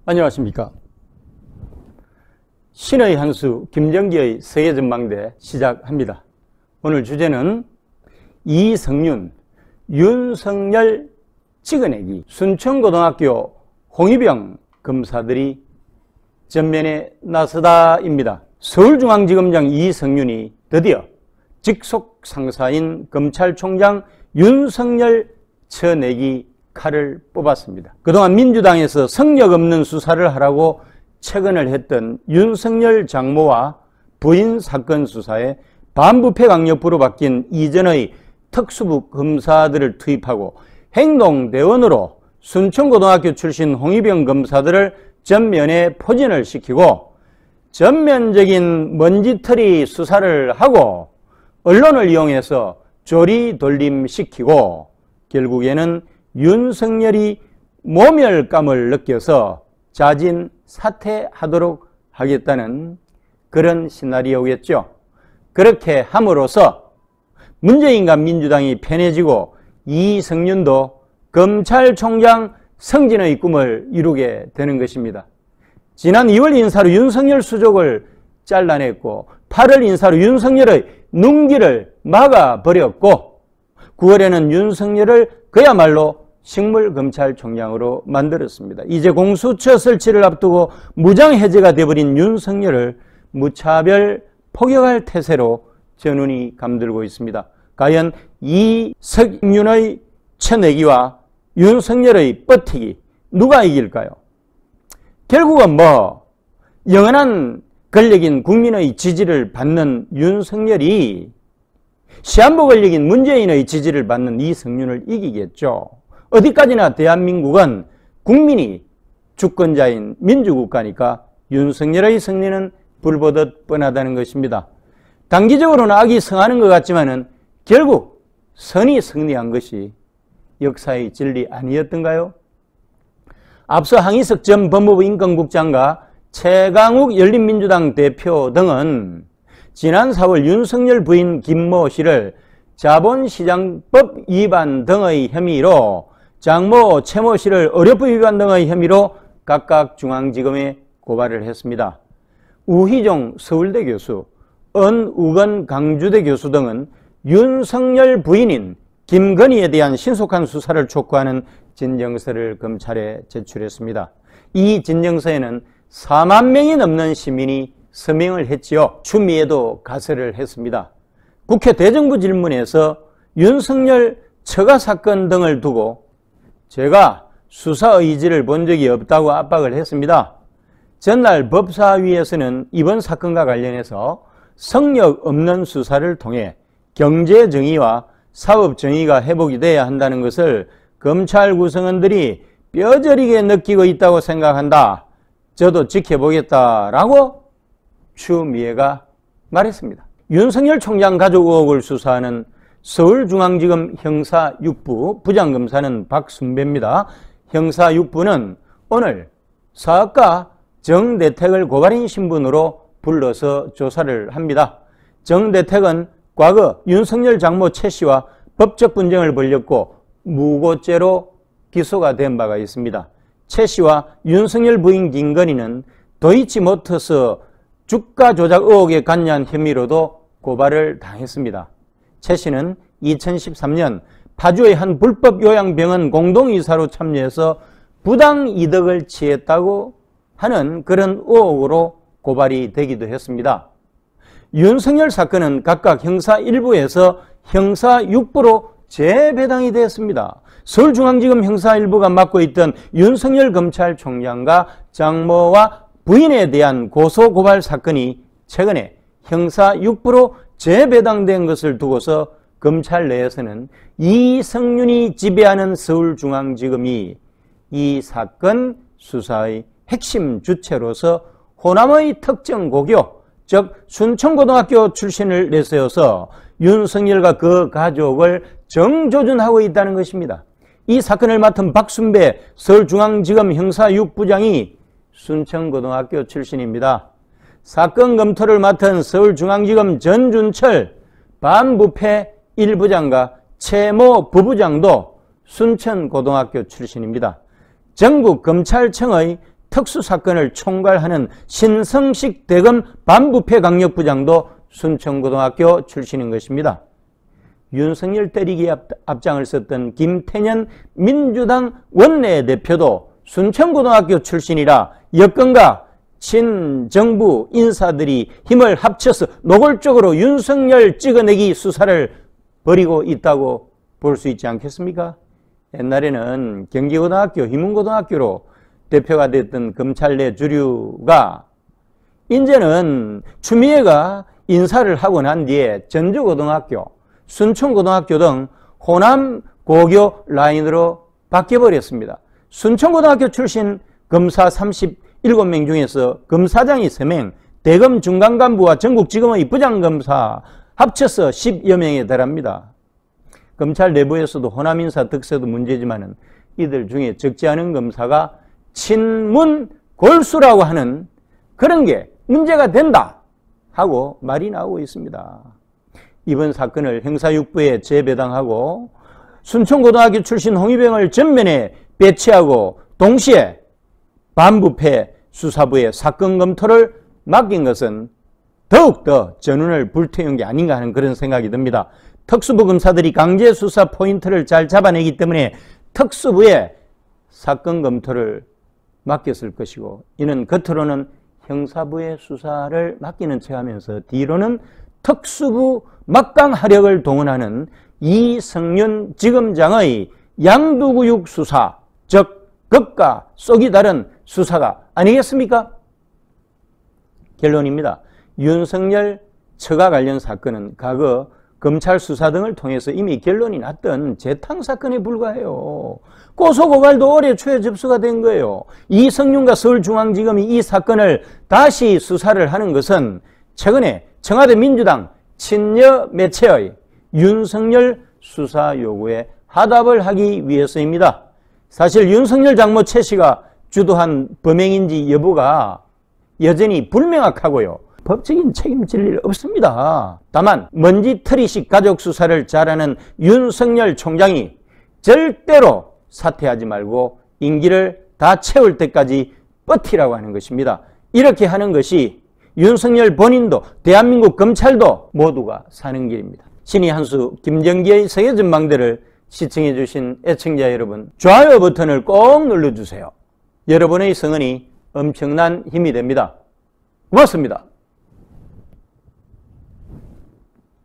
안녕하십니까. 신의 한 수 김정기의 세계전망대 시작합니다. 오늘 주제는 이성윤, 윤석열 찍어내기. 순천고등학교 홍위병 검사들이 전면에 나서다입니다. 서울중앙지검장 이성윤이 드디어 직속 상사인 검찰총장 윤석열 쳐내기 칼을 뽑았습니다. 그동안 민주당에서 성역 없는 수사를 하라고 체근을 했던 윤석열 장모와 부인 사건 수사에 반부패 강력부로 바뀐 이전의 특수부 검사들을 투입하고 행동대원으로 순천고등학교 출신 홍위병 검사들을 전면에 포진을 시키고 전면적인 먼지털이 수사를 하고 언론을 이용해서 조리돌림시키고 결국에는 윤석열이 모멸감을 느껴서 자진 사퇴하도록 하겠다는 그런 시나리오겠죠. 그렇게 함으로써 문재인과 민주당이 편해지고 이성윤도 검찰총장 승진의 꿈을 이루게 되는 것입니다. 지난 2월 인사로 윤석열 수족을 잘라냈고 8월 인사로 윤석열의 눈길을 막아버렸고 9월에는 윤석열을 그야말로 식물검찰총장으로 만들었습니다. 이제 공수처 설치를 앞두고 무장해제가 되어버린 윤석열을 무차별 포격할 태세로 전운이 감돌고 있습니다. 과연 이성윤의 쳐내기와 윤석열의 버티기 누가 이길까요? 결국은 영원한 권력인 국민의 지지를 받는 윤석열이 시한부 권력인 문재인의 지지를 받는 이성윤을 이기겠죠. 어디까지나 대한민국은 국민이 주권자인 민주국가니까 윤석열의 승리는 불보듯 뻔하다는 것입니다. 단기적으로는 악이 성하는 것 같지만은 결국 선이 승리한 것이 역사의 진리 아니었던가요? 앞서 항희석 전 법무부 인권국장과 최강욱 열린민주당 대표 등은 지난 4월 윤석열 부인 김모 씨를 자본시장법 위반 등의 혐의로 장모 최모 씨를 의료법 위반 등의 혐의로 각각 중앙지검에 고발을 했습니다. 우희종 서울대 교수, 은우건 강주대 교수 등은 윤석열 부인인 김건희에 대한 신속한 수사를 촉구하는 진정서를 검찰에 제출했습니다. 이 진정서에는 4만 명이 넘는 시민이 서명을 했지요. 추미애도 가세를 했습니다. 국회 대정부 질문에서 윤석열 처가 사건 등을 두고 제가 수사 의지를 본 적이 없다고 압박을 했습니다. 전날 법사위에서는 이번 사건과 관련해서 성역 없는 수사를 통해 경제정의와 사법정의가 회복이 돼야 한다는 것을 검찰 구성원들이 뼈저리게 느끼고 있다고 생각한다. 저도 지켜보겠다라고 추미애가 말했습니다. 윤석열 총장 가족 의혹을 수사하는 서울중앙지검 형사 6부 부장검사는 박순배입니다. 형사 6부는 오늘 사업가 정대택을 고발인 신분으로 불러서 조사를 합니다. 정대택은 과거 윤석열 장모 최 씨와 법적 분쟁을 벌였고 무고죄로 기소가 된 바가 있습니다. 최 씨와 윤석열 부인 김건희는 도이치모터스 주가 조작 의혹에 관여한 혐의로도 고발을 당했습니다. 최 씨는 2013년 파주의 한 불법 요양병원 공동이사로 참여해서 부당 이득을 취했다고 하는 그런 의혹으로 고발이 되기도 했습니다. 윤석열 사건은 각각 형사 1부에서 형사 6부로 재배당이 되었습니다. 서울중앙지검 형사 1부가 맡고 있던 윤석열 검찰총장과 장모와 부인에 대한 고소고발 사건이 최근에 형사 6부로 재배당된 것을 두고서 검찰 내에서는 이성윤이 지배하는 서울중앙지검이 이 사건 수사의 핵심 주체로서 호남의 특정 고교, 즉 순천고등학교 출신을 내세워서 윤석열과 그 가족을 정조준하고 있다는 것입니다. 이 사건을 맡은 박순배 서울중앙지검 형사 6부장이 순천고등학교 출신입니다. 사건 검토를 맡은 서울중앙지검 전준철 반부패 1부장과 최모 부부장도 순천고등학교 출신입니다. 전국검찰청의 특수사건을 총괄하는 신성식 대검 반부패 강력부장도 순천고등학교 출신인 것입니다. 윤석열 때리기에 앞장을 썼던 김태년 민주당 원내대표도 순천고등학교 출신이라 여권과 친정부 인사들이 힘을 합쳐서 노골적으로 윤석열 찍어내기 수사를 벌이고 있다고 볼 수 있지 않겠습니까? 옛날에는 경기고등학교, 휘문고등학교로 대표가 됐던 검찰 내 주류가 이제는 추미애가 인사를 하고 난 뒤에 전주고등학교, 순천고등학교 등 호남 고교 라인으로 바뀌어버렸습니다. 순천고등학교 출신 검사 37명 중에서 검사장이 3명, 대검 중간간부와 전국지검의 부장검사 합쳐서 10여 명에 달합니다. 검찰 내부에서도 호남 인사 득세도 문제지만 이들 중에 적지 않은 검사가 친문 골수라고 하는 그런 게 문제가 된다 하고 말이 나오고 있습니다. 이번 사건을 형사육부에 재배당하고 순천고등학교 출신 홍위병을 전면에 배치하고 동시에 반부패 수사부에 사건 검토를 맡긴 것은 더욱더 전운을 불태운 게 아닌가 하는 그런 생각이 듭니다. 특수부 검사들이 강제 수사 포인트를 잘 잡아내기 때문에 특수부에 사건 검토를 맡겼을 것이고, 이는 겉으로는 형사부의 수사를 맡기는 척하면서 뒤로는 특수부 막강하력을 동원하는 이성윤 지검장의 양두구육 수사, 즉 겉과 속이 다른 수사가 아니겠습니까? 결론입니다. 윤석열 처가 관련 사건은 과거 검찰 수사 등을 통해서 이미 결론이 났던 재탕사건에 불과해요. 고소고발도 올해 초에 접수가 된 거예요. 이성윤과 서울중앙지검이 이 사건을 다시 수사를 하는 것은 최근에 청와대 민주당 친여 매체의 윤석열 수사 요구에 하답을 하기 위해서입니다. 사실 윤석열 장모 최 씨가 주도한 범행인지 여부가 여전히 불명확하고요. 법적인 책임질 일 없습니다. 다만 먼지털이식 가족 수사를 잘하는 윤석열 총장이 절대로 사퇴하지 말고 임기를 다 채울 때까지 버티라고 하는 것입니다. 이렇게 하는 것이 윤석열 본인도 대한민국 검찰도 모두가 사는 길입니다. 신의 한수 김정기의 세계전망대를 시청해 주신 애청자 여러분, 좋아요 버튼을 꼭 눌러주세요. 여러분의 성원이 엄청난 힘이 됩니다. 고맙습니다.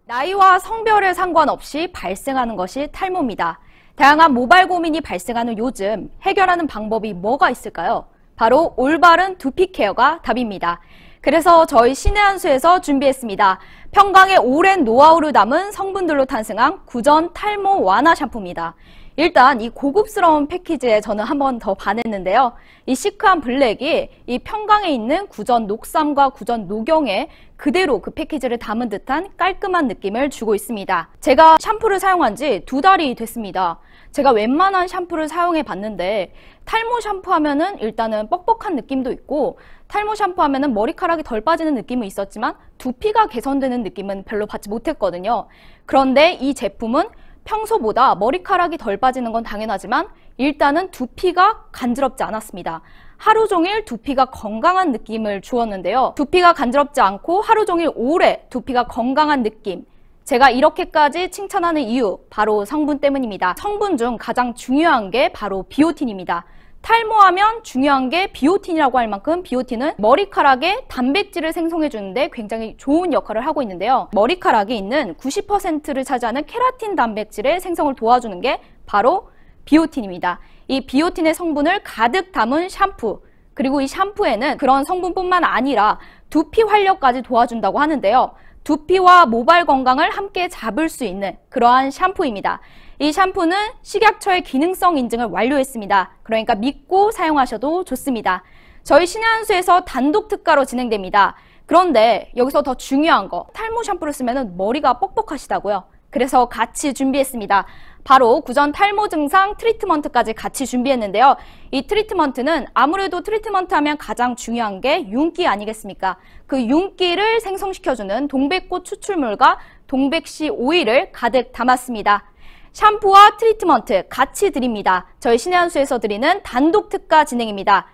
나이와 성별에 상관없이 발생하는 것이 탈모입니다. 다양한 모발 고민이 발생하는 요즘 해결하는 방법이 뭐가 있을까요? 바로 올바른 두피 케어가 답입니다. 그래서 저희 신의 한수에서 준비했습니다. 평강의 오랜 노하우를 담은 성분들로 탄생한 구전 탈모 완화 샴푸입니다. 일단 이 고급스러운 패키지에 저는 한 번 더 반했는데요. 이 시크한 블랙이 이 평강에 있는 구전 녹삼과 구전 녹용에 그대로 그 패키지를 담은 듯한 깔끔한 느낌을 주고 있습니다. 제가 샴푸를 사용한 지 2달이 됐습니다. 제가 웬만한 샴푸를 사용해 봤는데 탈모 샴푸 하면은 일단은 뻑뻑한 느낌도 있고, 탈모 샴푸 하면은 머리카락이 덜 빠지는 느낌은 있었지만 두피가 개선되는 느낌은 별로 받지 못했거든요. 그런데 이 제품은 평소보다 머리카락이 덜 빠지는 건 당연하지만 일단은 두피가 간지럽지 않았습니다. 하루 종일 두피가 건강한 느낌을 주었는데요. 두피가 간지럽지 않고 하루 종일 오래 두피가 건강한 느낌. 제가 이렇게까지 칭찬하는 이유, 바로 성분 때문입니다. 성분 중 가장 중요한 게 바로 비오틴입니다. 탈모하면 중요한 게 비오틴이라고 할 만큼 비오틴은 머리카락에 단백질을 생성해 주는데 굉장히 좋은 역할을 하고 있는데요. 머리카락에 있는 90%를 차지하는 케라틴 단백질의 생성을 도와주는 게 바로 비오틴입니다. 이 비오틴의 성분을 가득 담은 샴푸, 그리고 이 샴푸에는 그런 성분뿐만 아니라 두피 활력까지 도와준다고 하는데요. 두피와 모발 건강을 함께 잡을 수 있는 그러한 샴푸입니다. 이 샴푸는 식약처의 기능성 인증을 완료했습니다. 그러니까 믿고 사용하셔도 좋습니다. 저희 신의 한수에서 단독 특가로 진행됩니다. 그런데 여기서 더 중요한 거, 탈모 샴푸를 쓰면 머리가 뻑뻑하시다고요. 그래서 같이 준비했습니다. 바로 구전 탈모 증상 트리트먼트까지 같이 준비했는데요. 이 트리트먼트는 아무래도 트리트먼트 하면 가장 중요한 게 윤기 아니겠습니까? 그 윤기를 생성시켜주는 동백꽃 추출물과 동백씨 오일을 가득 담았습니다. 샴푸와 트리트먼트 같이 드립니다. 저희 신의 한수에서 드리는 단독 특가 진행입니다.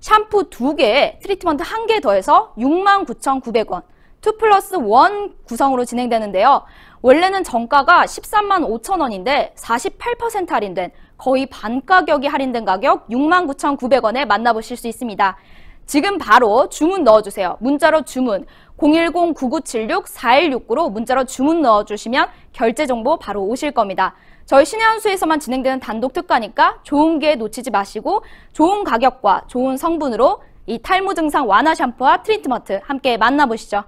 샴푸 2개에 트리트먼트 1개 더해서 69,900원, 2+1 구성으로 진행되는데요. 원래는 정가가 13만 5천 원인데 48% 할인된 거의 반 가격이 할인된 가격 69,900원에 만나보실 수 있습니다. 지금 바로 주문 넣어주세요. 문자로 주문 010-9976-4169로 문자로 주문 넣어주시면 결제 정보 바로 오실 겁니다. 저희 신의 한 수에서만 진행되는 단독 특가니까 좋은 기회 놓치지 마시고 좋은 가격과 좋은 성분으로 이 탈모 증상 완화 샴푸와 트리트먼트 함께 만나보시죠.